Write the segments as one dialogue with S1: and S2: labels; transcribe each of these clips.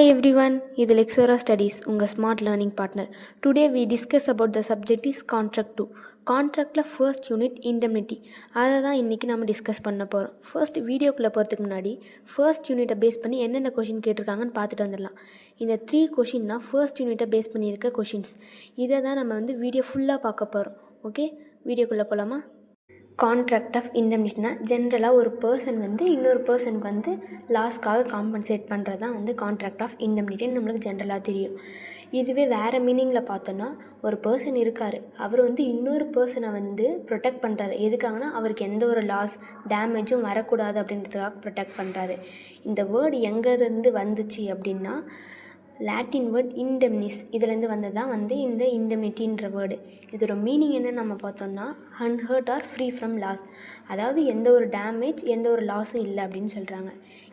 S1: Hi everyone, this is Lexora Studies, your smart learning partner. Today we discuss about the subject is contract 2. Contractல first unit indemnity. அதை தான் இன்றைக்கி நம்ம discuss பண்ண போகிறோம். First வீடியோக்குள்ளே போகிறதுக்கு முன்னாடி ஃபர்ஸ்ட் யூனிட்டை பேஸ் பண்ணி என்னென்ன கொஷின் கேட்டிருக்காங்கன்னு பார்த்துட்டு வந்துடலாம். இந்த 3 கொஷின் தான் ஃபர்ஸ்ட் யூனிட்டை பேஸ் பண்ணியிருக்க கொஷின்ஸ். இதை தான் நம்ம வீடியோ ஃபுல்லாக பார்க்க போகிறோம். ஓகே, வீடியோக்குள்ளே போகலாமா? கான்ட்ராக்ட் ஆஃப் இண்டெம்னிட்டினா ஜென்ரலாக ஒரு பர்சன் இன்னொரு பர்சனுக்கு லாஸ்க்காக காம்பன்சேட் பண்ணுறது தான் கான்ட்ராக்ட் ஆஃப் இண்டெம்னிட்டின்னு நம்மளுக்கு ஜென்ரலாக தெரியும். இதுவே வேறு மீனிங்கில் பார்த்தோன்னா ஒரு பர்சன் இருக்கார், அவர் இன்னொரு பர்சனை ப்ரொடெக்ட் பண்ணுறாரு. எதுக்காகனா அவருக்கு எந்த ஒரு லாஸ் டேமேஜும் வரக்கூடாது அப்படின்றதுக்காக ப்ரொடெக்ட் பண்ணுறாரு. இந்த வேர்டு எங்கேருந்து வந்துச்சு அப்படின்னா லாட்டின் வேர்ட் இண்டெம்னிஸ், இதுலேருந்து வந்தது தான் இந்த இண்டெம்னிட்டின்ற வேர்டு. இதோட மீனிங் என்னன்னு நம்ம பார்த்தோம்னா unhurt or free from loss, அதாவது எந்த ஒரு டேமேஜ் எந்த ஒரு லாஸும் இல்லை அப்படின்னு சொல்கிறாங்க.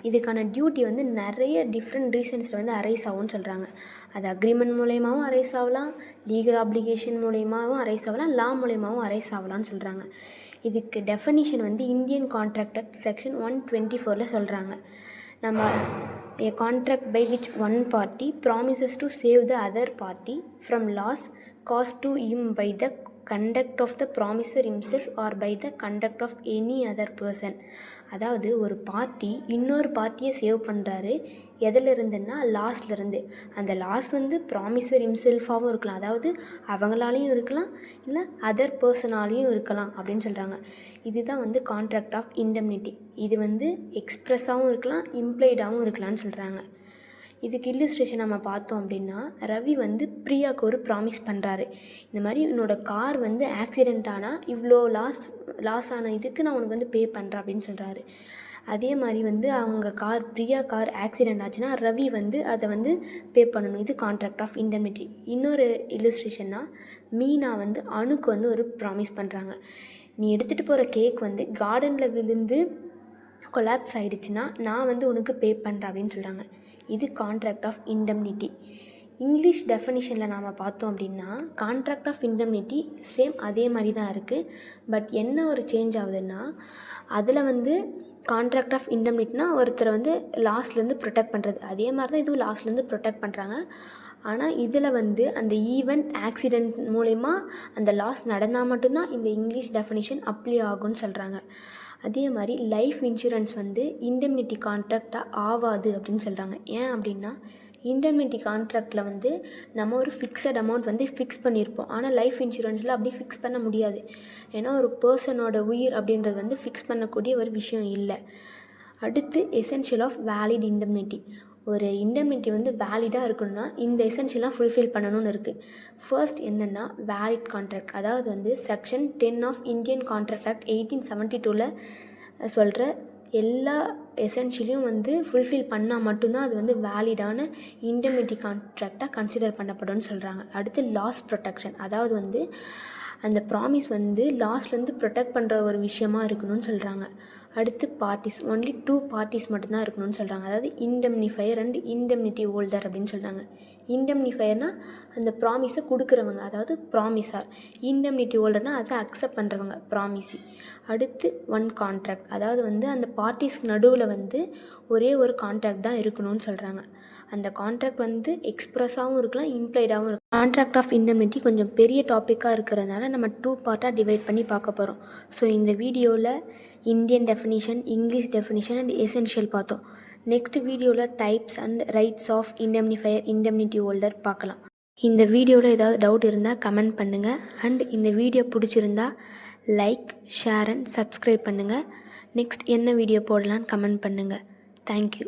S1: இதுக்கான டியூட்டி நிறைய டிஃப்ரெண்ட் ரீசன்ஸில் அரைஸ் ஆகும்னு சொல்கிறாங்க. அது அக்ரிமெண்ட் மூலயமாவும் அரைஸ் ஆகலாம், லீகல் ஆப்ளிகேஷன் மூலயமாவும் அரைஸ் ஆகலாம், லா மூலயமாவும் அரைஸ் ஆகலாம்னு சொல்கிறாங்க. இதுக்கு definition Indian contract act section 124 சொல்கிறாங்க. நம்ம a contract by which one party promises to save the other party from loss caused to him by the conduct of the promiser himself or by the conduct of any other person. அதாவது ஒரு party இன்னொரு பார்ட்டியை save பண்ணுறாரு. எதிலிருந்துன்னா லாஸ்லேருந்து. அந்த loss ப்ராமிசர் இம்செல்ஃபாகவும் இருக்கலாம், அதாவது அவங்களாலையும் இருக்கலாம், இல்லை அதர் பர்சனாலையும் இருக்கலாம் அப்படின்னு சொல்கிறாங்க. இதுதான் கான்ட்ராக்ட் ஆஃப் இண்டெம்னிட்டி. இது எக்ஸ்ப்ரெஸ்ஸாகவும் இருக்கலாம், இம்ப்ளைடாகவும் இருக்கலாம்னு சொல்கிறாங்க. இதுக்கு இல்லுஸ்ட்ரேஷன் நம்ம பார்த்தோம் அப்படின்னா ரவி பிரியாவுக்கு ஒரு ப்ராமிஸ் பண்ணுறாரு. இந்த மாதிரி என்னோடய கார் ஆக்சிடெண்ட் ஆனால் இவ்வளோ லாஸ் ஆன இதுக்கு நான் உனக்கு பே பண்ணுறேன் அப்படின்னு சொல்கிறாரு. அதே மாதிரி அவங்க பிரியா கார் ஆக்சிடெண்ட் ஆச்சுன்னா ரவி அதை பே பண்ணணும். இது கான்ட்ராக்ட் ஆஃப் இண்டெம்னிட்டி. இன்னொரு இல்லுஸ்ட்ரேஷன்னா மீனா அணுக்கு ஒரு ப்ராமிஸ் பண்ணுறாங்க. நீ எடுத்துகிட்டு போகிற கேக் கார்டனில் விழுந்து கொலாப்ஸ் ஆகிடுச்சுன்னா நான் உனக்கு பே பண்ணுறேன் அப்படின்னு சொல்கிறாங்க. இது கான்ட்ராக்ட் ஆஃப் இண்டெம்னிட்டி. இங்கிலீஷ் டெஃபனிஷனில் நாம் பார்த்தோம் அப்படின்னா கான்ட்ராக்ட் ஆஃப் இண்டெம்னிட்டி சேம் அதே மாதிரி தான் இருக்குது. பட் என்ன ஒரு சேஞ்ச் ஆகுதுன்னா அதில் கான்ட்ராக்ட் ஆஃப் இண்டெம்னிட்டினா ஒருத்தரை லாஸ்ட்லேருந்து ப்ரொடெக்ட் பண்ணுறது, அதே மாதிரி தான் இதுவும் லாஸ்ட்லேருந்து ப்ரொடெக்ட் பண்ணுறாங்க. ஆனால் இதில் அந்த ஈவெண்ட் ஆக்சிடெண்ட் மூலயமா அந்த லாஸ் நடந்தால் மட்டும்தான் இந்த இங்கிலீஷ் டெஃபனிஷன் அப்ளை ஆகும்னு சொல்கிறாங்க. அதே மாதிரி லைஃப் இன்சூரன்ஸ் இண்டெம்னிட்டி கான்ட்ராக்டாக ஆகாது அப்படின்னு சொல்கிறாங்க. ஏன் அப்படின்னா இண்டெம்னிட்டி கான்ட்ராக்டில் நம்ம ஒரு ஃபிக்ஸட் அமௌண்ட் ஃபிக்ஸ் பண்ணியிருப்போம். ஆனால் லைஃப் இன்சூரன்ஸில் அப்படி ஃபிக்ஸ் பண்ண முடியாது. ஏன்னா ஒரு பர்சனோட உயிர் அப்படின்றது ஃபிக்ஸ் பண்ணக்கூடிய ஒரு விஷயம் இல்லை. அடுத்து எசென்ஷியல் ஆஃப் வேலிட் இண்டெம்னிட்டி. ஒரு இண்டெம்னிட்டி வேலிடாக இருக்கணும்னா இந்த எசென்ஷியலாக ஃபுல்ஃபில் பண்ணணும்னு இருக்குது. ஃபர்ஸ்ட் என்னென்னா வேலிட் கான்ட்ராக்ட், அதாவது section 10 of Indian contract act 1872 சொல்கிற எல்லா எசென்ஷியலையும் ஃபுல்ஃபில் பண்ணால் மட்டும்தான் அது வேலிடான இண்டெம்னிட்டி கான்ட்ராக்டாக கன்சிடர் பண்ணப்படும்னு சொல்கிறாங்க. அடுத்து லாஸ் ப்ரொடெக்ஷன், அதாவது அந்த ப்ராமிஸ் லாஸ்ட்லேருந்து ப்ரொடெக்ட் பண்ணுற ஒரு விஷயமா இருக்கணும்னு சொல்கிறாங்க. அடுத்து பார்ட்டிஸ், ஒன்லி 2 பார்ட்டிஸ் மட்டும்தான் இருக்கணும்னு சொல்கிறாங்க. அதாவது இண்டெம்னிஃபையர் அண்ட் இண்டெம்னிட்டி ஹோல்டர் அப்படின்னு சொல்கிறாங்க. இண்டெம்னிஃபையர்னால் அந்த ப்ராமிஸை கொடுக்குறவங்க, அதாவது ப்ராமிஸார். இண்டெம்னிட்டி ஹோல்டர்னால் அதை அக்செப்ட் பண்ணுறவங்க, ப்ராமிஸி. அடுத்து ஒன் கான்ட்ராக்ட், அதாவது அந்த பார்ட்டிஸ் நடுவில் ஒரே ஒரு கான்ட்ராக்ட் தான் இருக்கணும்னு சொல்கிறாங்க. அந்த கான்ட்ராக்ட் எக்ஸ்ப்ரெஸ்ஸாகவும் இருக்கலாம், இம்ப்ளைடாகவும் இருக்கலாம். கான்ட்ராக்ட் ஆஃப் இண்டெம்னிட்டி கொஞ்சம் பெரிய டாப்பிக்காக இருக்கிறதுனால நம்ம 2 பார்ட்டாக டிவைட் பண்ணி பார்க்க போகிறோம். ஸோ இந்த வீடியோவில் Indian definition, English definition and essential பார்த்தோம். நெக்ஸ்ட் வீடியோவில் types and rights of indemnifier, indemnity holder பார்க்கலாம். இந்த வீடியோவில் ஏதாவது டவுட் இருந்தால் கமெண்ட் பண்ணுங்கள். அண்ட் இந்த வீடியோ பிடிச்சிருந்தா லைக், ஷேர் அண்ட் சப்ஸ்கிரைப் பண்ணுங்கள். நெக்ஸ்ட் என்ன வீடியோ போடலான்னு கமெண்ட் பண்ணுங்கள். தேங்க்யூ.